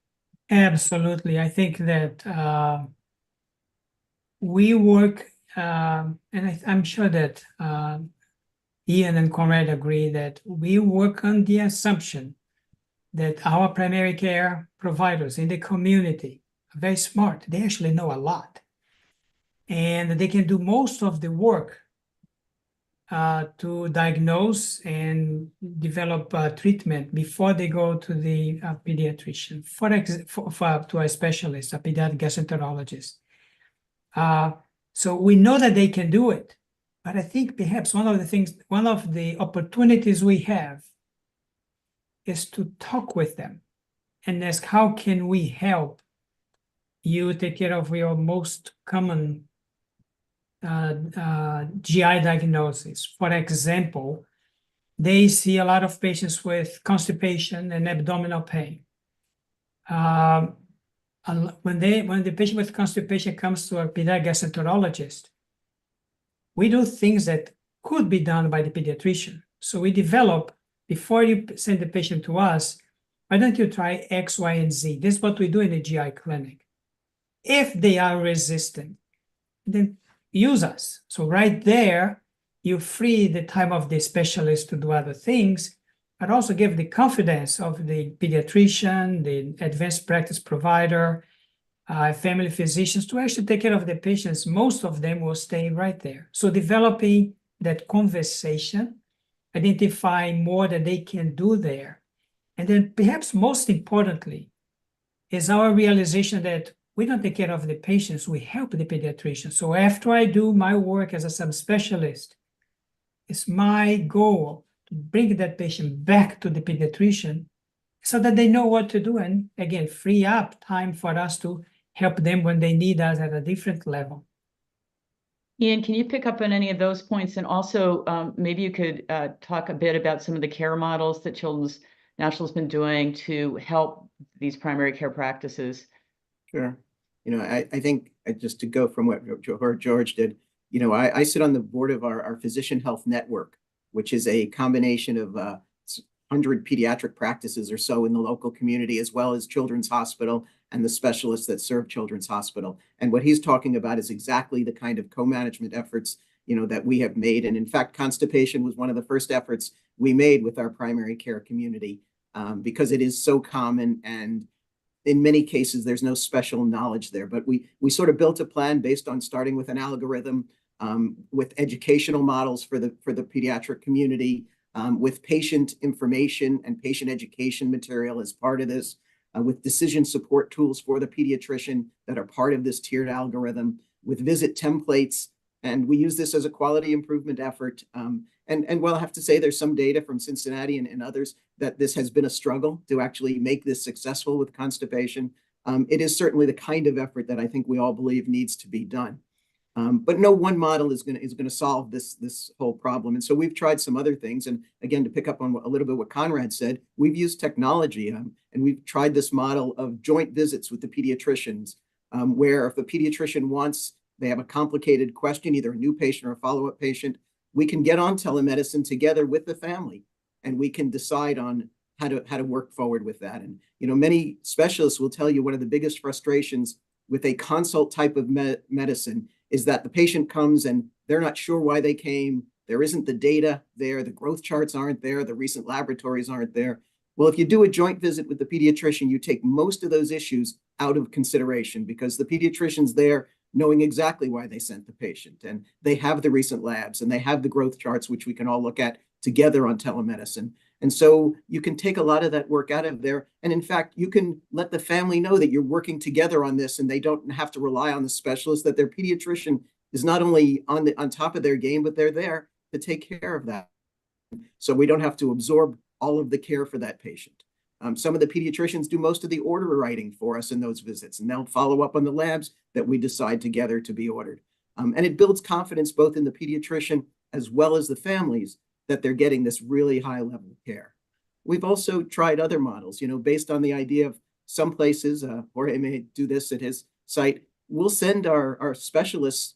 Absolutely. I think that we work, and I'm sure that Ian and Conrad agree that we work on the assumption that our primary care providers in the community are very smart. They actually know a lot. And they can do most of the work to diagnose and develop treatment before they go to the pediatrician, to a specialist, a pediatric gastroenterologist. So we know that they can do it. But I think perhaps one of the opportunities we have is to talk with them and ask, how can we help you take care of your most common GI diagnosis? For example, they see a lot of patients with constipation and abdominal pain. When the patient with constipation comes to a pediatric gastroenterologist, we do things that could be done by the pediatrician. So we develop, before you send the patient to us, why don't you try X, Y, and Z? This is what we do in the GI clinic. If they are resistant, then use us. So right there, you free the time of the specialist to do other things, but also give the confidence of the pediatrician, the advanced practice provider, family physicians to actually take care of the patients. Most of them will stay right there. So developing that conversation, identifying more that they can do there. And then perhaps most importantly is our realization that we don't take care of the patients, we help the pediatrician. So after I do my work as a subspecialist, it's my goal to bring that patient back to the pediatrician so that they know what to do, and again, free up time for us to help them when they need us at a different level. Ian, can you pick up on any of those points? And also, maybe you could talk a bit about some of the care models that Children's National has been doing to help these primary care practices. Sure. I think just to go from what George did, I sit on the board of our physician health network, which is a combination of 100 pediatric practices or so in the local community, as well as Children's Hospital and the specialists that serve Children's Hospital. And what he's talking about is exactly the kind of co-management efforts, that we have made. And in fact, constipation was one of the first efforts we made with our primary care community, because it is so common, and in many cases, there's no special knowledge there. But we sort of built a plan based on starting with an algorithm, with educational models for the pediatric community, with patient information and patient education material as part of this, with decision support tools for the pediatrician that are part of this tiered algorithm, with visit templates. And we use this as a quality improvement effort. And while I have to say there's some data from Cincinnati and others that this has been a struggle to actually make this successful with constipation, it is certainly the kind of effort that I think we all believe needs to be done. But no one model is going to solve this whole problem. And so we've tried some other things. And again, to pick up on a little bit what Conrad said, we've used technology, and we've tried this model of joint visits with the pediatricians, where if a pediatrician wants, they have a complicated question, either a new patient or a follow-up patient, we can get on telemedicine together with the family, and we can decide on how to work forward with that. And many specialists will tell you one of the biggest frustrations with a consult type of medicine is that the patient comes and they're not sure why they came. There isn't the data there. The growth charts aren't there. The recent laboratories aren't there. Well, if you do a joint visit with the pediatrician, you take most of those issues out of consideration, because the pediatrician's there knowing exactly why they sent the patient, and they have the recent labs, and they have the growth charts, which we can all look at together on telemedicine. And so you can take a lot of that work out of there. And in fact, you can let the family know that you're working together on this, and they don't have to rely on the specialist, that their pediatrician is not only on top of their game, but they're there to take care of that. So we don't have to absorb all of the care for that patient. Some of the pediatricians do most of the order writing for us in those visits, and they'll follow up on the labs that we decide together to be ordered. And it builds confidence both in the pediatrician as well as the families that they're getting this really high level of care. We've also tried other models, based on the idea of some places, Jorge may do this at his site, we'll send our specialists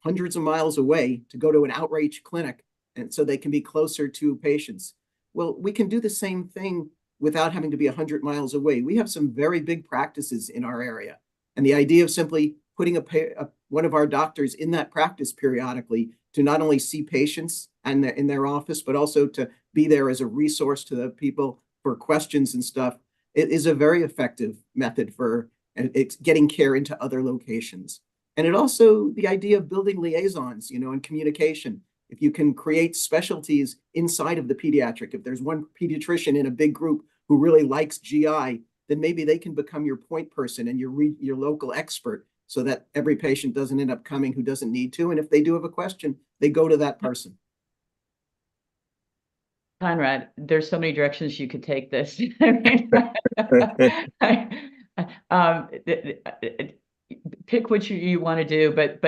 hundreds of miles away to go to an outreach clinic, and so they can be closer to patients. Well, we can do the same thing without having to be 100 miles away. We have some very big practices in our area. And the idea of simply putting one of our doctors in that practice periodically to not only see patients and in their office, but also to be there as a resource to the people for questions and stuff, it is a very effective method for getting care into other locations. And it also, the idea of building liaisons, and communication. If you can create specialties inside of the pediatric, if there's one pediatrician in a big group who really likes GI, then maybe they can become your point person and your local expert, so that every patient doesn't end up coming who doesn't need to. And if they do have a question, they go to that person. Conrad, there's so many directions you could take this. Pick what you want to do, but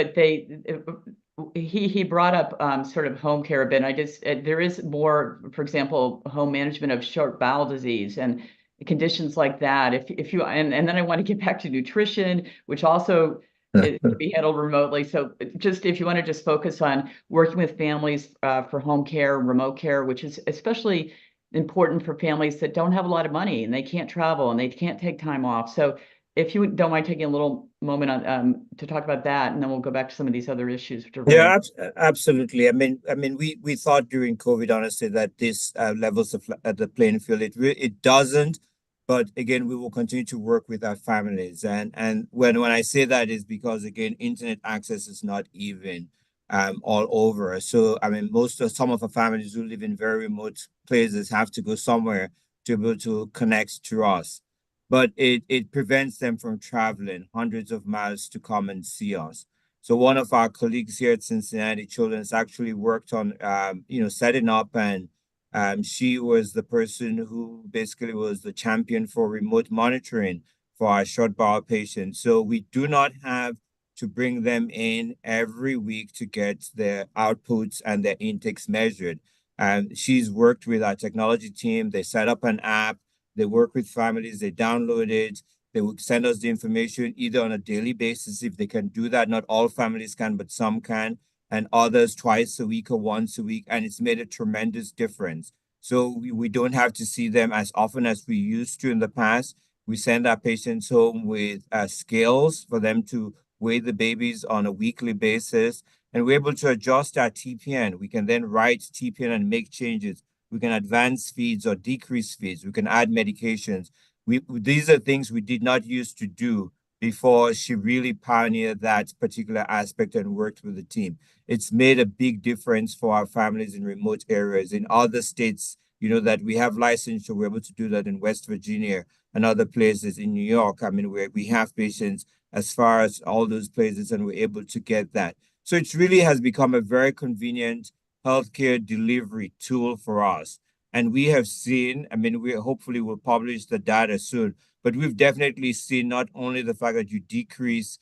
he brought up sort of home care a bit. And there is more, for example, home management of short bowel disease and conditions like that. If you and then I want to get back to nutrition, which also can be handled remotely. So just if you want to just focus on working with families for home care, remote care, which is especially important for families that don't have a lot of money and they can't travel and they can't take time off. So if you don't mind taking a little moment on to talk about that, and then we'll go back to some of these other issues. Yeah, absolutely. I mean, we thought during COVID, honestly, that this levels the playing field. It doesn't, but again, we will continue to work with our families. And when I say that is because, again, internet access is not even all over. So I mean, some of our families who live in very remote places have to go somewhere to be able to connect to us. But it prevents them from traveling hundreds of miles to come and see us. So one of our colleagues here at Cincinnati Children's actually worked on, setting up, and she was the person who basically was the champion for remote monitoring for our short bowel patients. So we do not have to bring them in every week to get their outputs and their intakes measured. And she's worked with our technology team. They set up an app. They work with families. They download it. They would send us the information either on a daily basis if they can do that. Not all families can, but some can, and others twice a week or once a week. And it's made a tremendous difference. So we don't have to see them as often as we used to in the past. We send our patients home with scales for them to weigh the babies on a weekly basis. And we're able to adjust our TPN. We can then write TPN and make changes. We can advance feeds or decrease feeds. We can add medications. These are things we did not used to do before she really pioneered that particular aspect and worked with the team. It's made a big difference for our families in remote areas. In other states, you know, that we have licensure, we're able to do that in West Virginia and other places in New York. I mean, where we have patients as far as all those places, and we're able to get that. So it really has become a very convenient healthcare delivery tool for us. And we have seen, I mean, we hopefully will publish the data soon, but we've definitely seen not only the fact that you decrease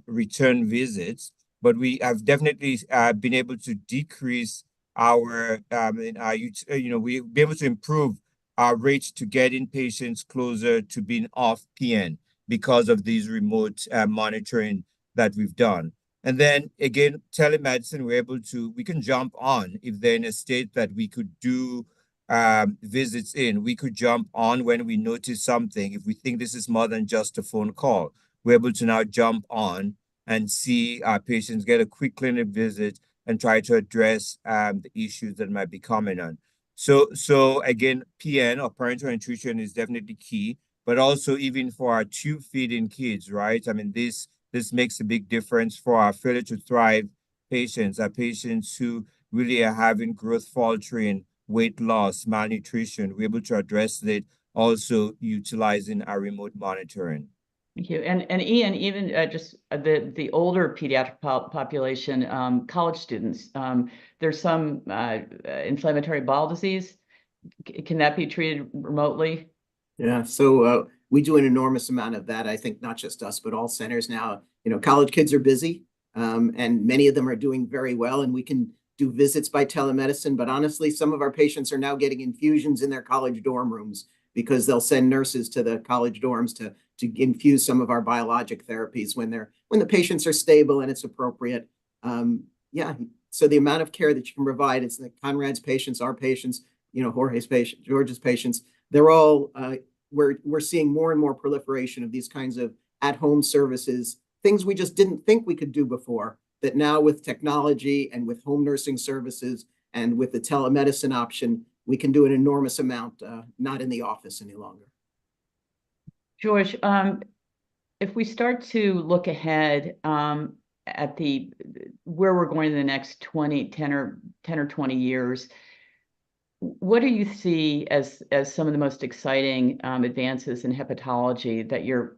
return visits, but we have definitely been able to decrease our, we'll be able to improve our rates to getting patients closer to being off PN because of these remote monitoring that we've done. And then again, telemedicine, we can jump on if they're in a state that we could do visits in. We could jump on when we notice something. If we think this is more than just a phone call, we're able to now jump on and see our patients, get a quick clinic visit, and try to address the issues that might be coming on. So again, PN or parenteral nutrition is definitely key, but also even for our tube feeding kids, right? I mean, this makes a big difference for our failure to thrive patients, our patients who really are having growth faltering, weight loss, malnutrition. We're able to address it also utilizing our remote monitoring. Thank you. And Ian, even just the older pediatric population, college students, there's some inflammatory bowel disease. Can that be treated remotely? Yeah, so we do an enormous amount of that. I think not just us, but all centers now. You know, college kids are busy, and many of them are doing very well, and we can do visits by telemedicine. But honestly, some of our patients are now getting infusions in their college dorm rooms because they'll send nurses to the college dorms to infuse some of our biologic therapies when the patients are stable and it's appropriate. Yeah, so the amount of care that you can provide, it's like Conrad's patients, our patients, you know, Jorge's patients, George's patients, they're all, we're seeing more and more proliferation of these kinds of at-home services, things we just didn't think we could do before, that now with technology and with home nursing services and with the telemedicine option, we can do an enormous amount, not in the office any longer. George, if we start to look ahead at where we're going in the next 10 or 20 years, what do you see as some of the most exciting advances in hepatology that you're,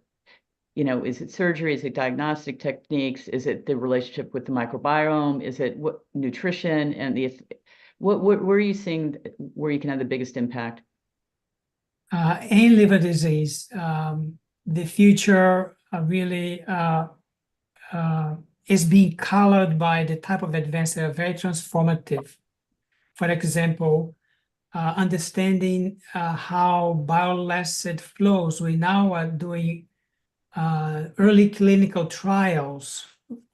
you know, is it surgery? Is it diagnostic techniques? Is it the relationship with the microbiome? Is it what nutrition and where are you seeing where you can have the biggest impact? In liver disease, the future really is being colored by the type of advances that are very transformative. For example, understanding how bile acid flows. We now are doing early clinical trials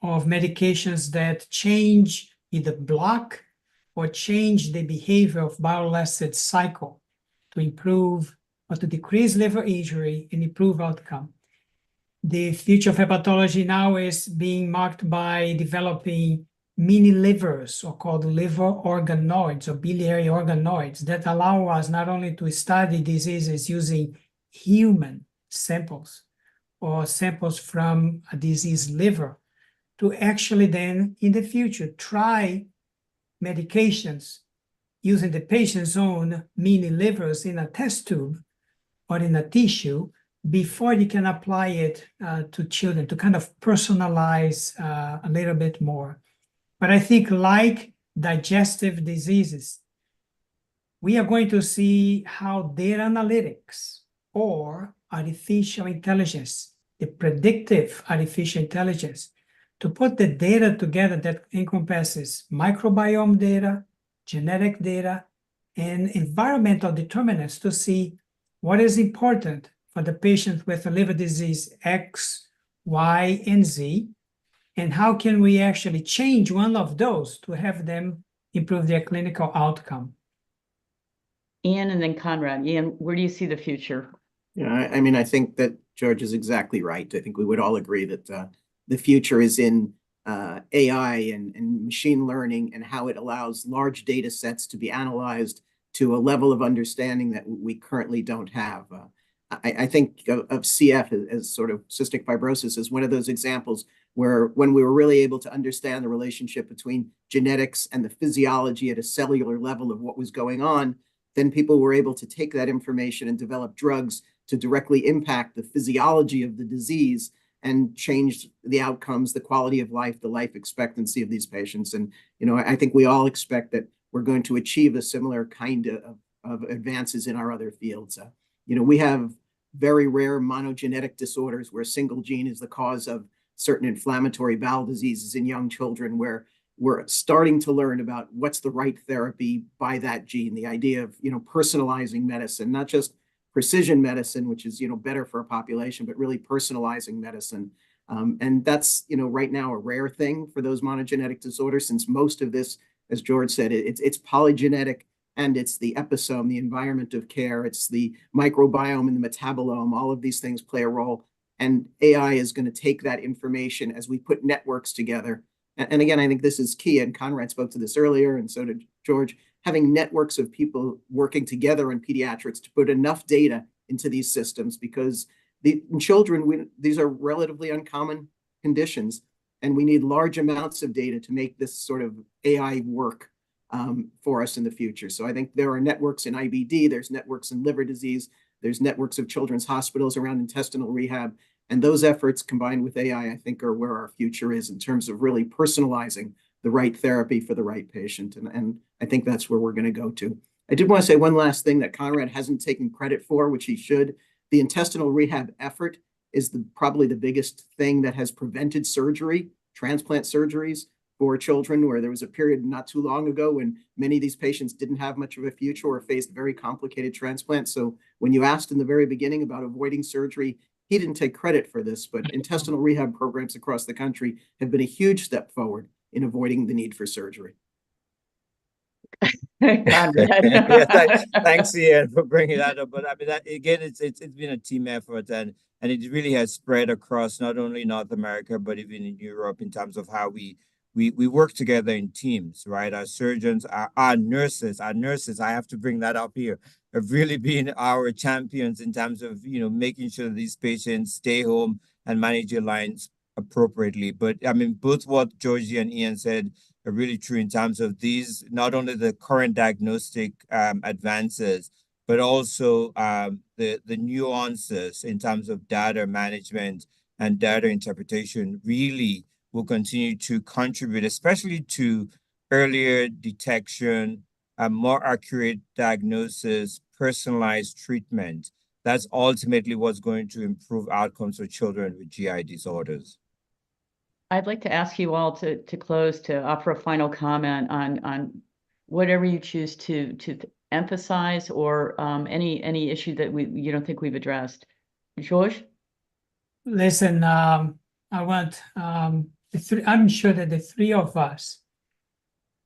of medications that change, either block or change the behavior of bile acid cycle to improve or to decrease liver injury and improve outcome. The future of hepatology now is being marked by developing mini livers, or called liver organoids or biliary organoids, that allow us not only to study diseases using human samples or samples from a diseased liver, to actually then in the future try medications using the patient's own mini livers in a test tube or in a tissue before you can apply it to children, to kind of personalize a little bit more. But I think like digestive diseases, we are going to see how data analytics or artificial intelligence, the predictive artificial intelligence, to put the data together that encompasses microbiome data, genetic data, and environmental determinants to see what is important for the patient with a liver disease X, Y, and Z, and how can we actually change one of those to have them improve their clinical outcome. Ian and then Conrad. Ian, where do you see the future? Yeah, I mean, I think that George is exactly right. I think we would all agree that the future is in AI and machine learning and how it allows large data sets to be analyzed to a level of understanding that we currently don't have. I think of CF as sort of cystic fibrosis as one of those examples where when we were really able to understand the relationship between genetics and the physiology at a cellular level of what was going on, then people were able to take that information and develop drugs to directly impact the physiology of the disease and change the outcomes, the quality of life, the life expectancy of these patients. And, you know, I think we all expect that we're going to achieve a similar kind of advances in our other fields. You know, we have very rare monogenetic disorders where a single gene is the cause of certain inflammatory bowel diseases in young children, where we're starting to learn about what's the right therapy by that gene, the idea of, you know, personalizing medicine, not just precision medicine, which is, you know, better for a population, but really personalizing medicine. And that's, you know, right now a rare thing for those monogenetic disorders, since most of this, as George said, it's polygenetic, and it's the episome, the environment of care, it's the microbiome and the metabolome. All of these things play a role. And AI is going to take that information as we put networks together. And again, I think this is key, and Conrad spoke to this earlier, and so did George, having networks of people working together in pediatrics to put enough data into these systems, because in children, these are relatively uncommon conditions, and we need large amounts of data to make this sort of AI work for us in the future. So I think there are networks in IBD, there's networks in liver disease, there's networks of children's hospitals around intestinal rehab. And those efforts combined with AI, I think, are where our future is in terms of really personalizing the right therapy for the right patient. And I think that's where we're going to go to. I did want to say one last thing that Conrad hasn't taken credit for, which he should. The intestinal rehab effort is probably the biggest thing that has prevented surgery, transplant surgeries for children, where there was a period not too long ago when many of these patients didn't have much of a future or faced very complicated transplants. So when you asked in the very beginning about avoiding surgery, he didn't take credit for this, but intestinal rehab programs across the country have been a huge step forward in avoiding the need for surgery. Thanks, Ian, for bringing that up. But I mean, that, again, it's been a team effort, and it really has spread across not only North America, but even in Europe, in terms of how we work together in teams, right? Our surgeons, our nurses, I have to bring that up here, have really been our champions in terms of, you know, making sure that these patients stay home and manage their lines appropriately. But I mean, both what Georgie and Ian said are really true in terms of these, not only the current diagnostic advances, but also the nuances in terms of data management and data interpretation really will continue to contribute, especially to earlier detection, more accurate diagnosis, personalized treatment. That's ultimately what's going to improve outcomes for children with GI disorders. I'd like to ask you all to close, to offer a final comment on whatever you choose to emphasize, or any issue that you don't think we've addressed. George? Listen, I want I'm sure that the three of us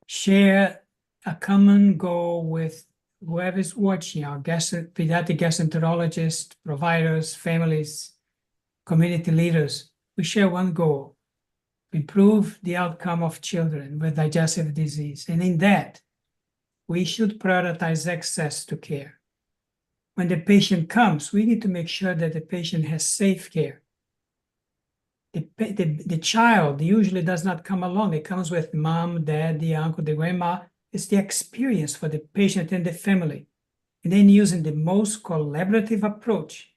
share a common goal with whoever is watching, our pediatric gastroenterologists, providers, families, community leaders. We share one goal: improve the outcome of children with digestive disease. And in that, we should prioritize access to care. When the patient comes, we need to make sure that the patient has safe care. The child usually does not come alone. It comes with mom, dad, the uncle, the grandma. It's the experience for the patient and the family. And then using the most collaborative approach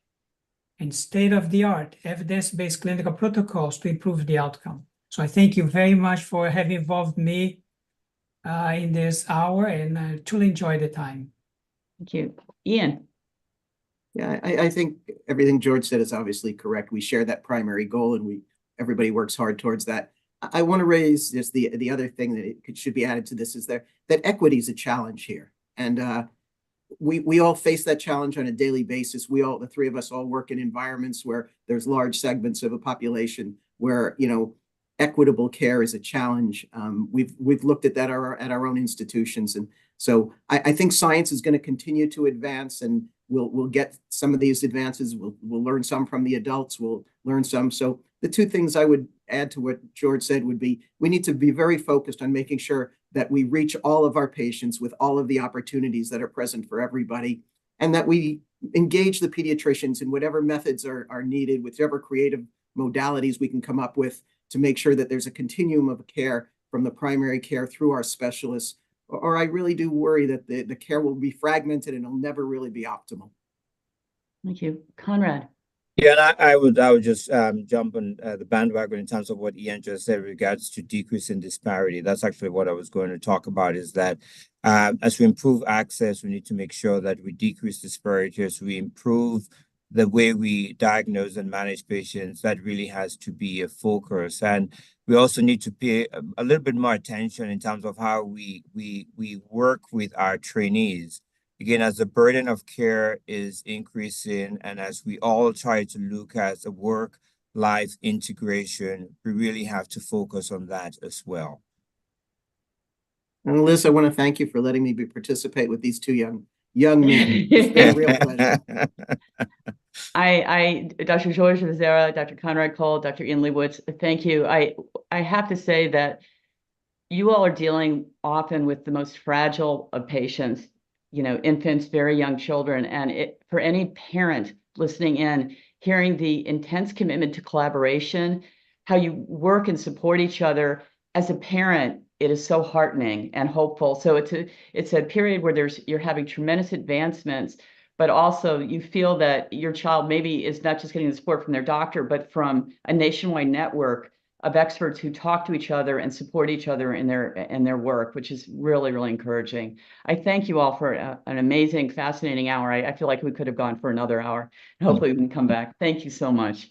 and state-of-the-art evidence-based clinical protocols to improve the outcome. So I thank you very much for having involved me in this hour, and I truly enjoyed the time. Thank you. Ian? Yeah, I think everything George said is obviously correct. We share that primary goal, and everybody works hard towards that. I want to raise just the other thing that should be added to this is that equity is a challenge here, and we all face that challenge on a daily basis. The three of us all work in environments where there's large segments of a population where, equitable care is a challenge. We've looked at that at our own institutions. And so I think science is going to continue to advance, and we'll get some of these advances. We'll learn some from the adults. We'll learn some. So the two things I would add to what George said would be, we need to be very focused on making sure that we reach all of our patients with all of the opportunities that are present for everybody, and that we engage the pediatricians in whatever methods are needed, whichever creative modalities we can come up with to make sure that there's a continuum of care from the primary care through our specialists. Or I really do worry that the care will be fragmented and it'll never really be optimal. Thank you. Conrad. Yeah, and I would just jump on the bandwagon in terms of what Ian just said with regards to decreasing disparity. That's actually what I was going to talk about, is that as we improve access, we need to make sure that we decrease disparity, as we improve the way we diagnose and manage patients. That really has to be a focus. And we also need to pay a little bit more attention in terms of how we work with our trainees. Again, as the burden of care is increasing, and as we all try to look at the work-life integration, we really have to focus on that as well. And Liz, I want to thank you for letting me participate with these two young men. It's been a real pleasure. Dr. George Vizera, Dr. Conrad Cole, Dr. Ian Leibowitz, thank you. I have to say that you all are dealing often with the most fragile of patients, infants, very young children. And for any parent listening in, hearing the intense commitment to collaboration, how you work and support each other as a parent, it is so heartening and hopeful. So it's a period where you're having tremendous advancements, but also you feel that your child maybe is not just getting the support from their doctor, but from a nationwide network of experts who talk to each other and support each other in their work, which is really, really encouraging. I thank you all for an amazing, fascinating hour. I feel like we could have gone for another hour, and hopefully we can come back. Thank you so much.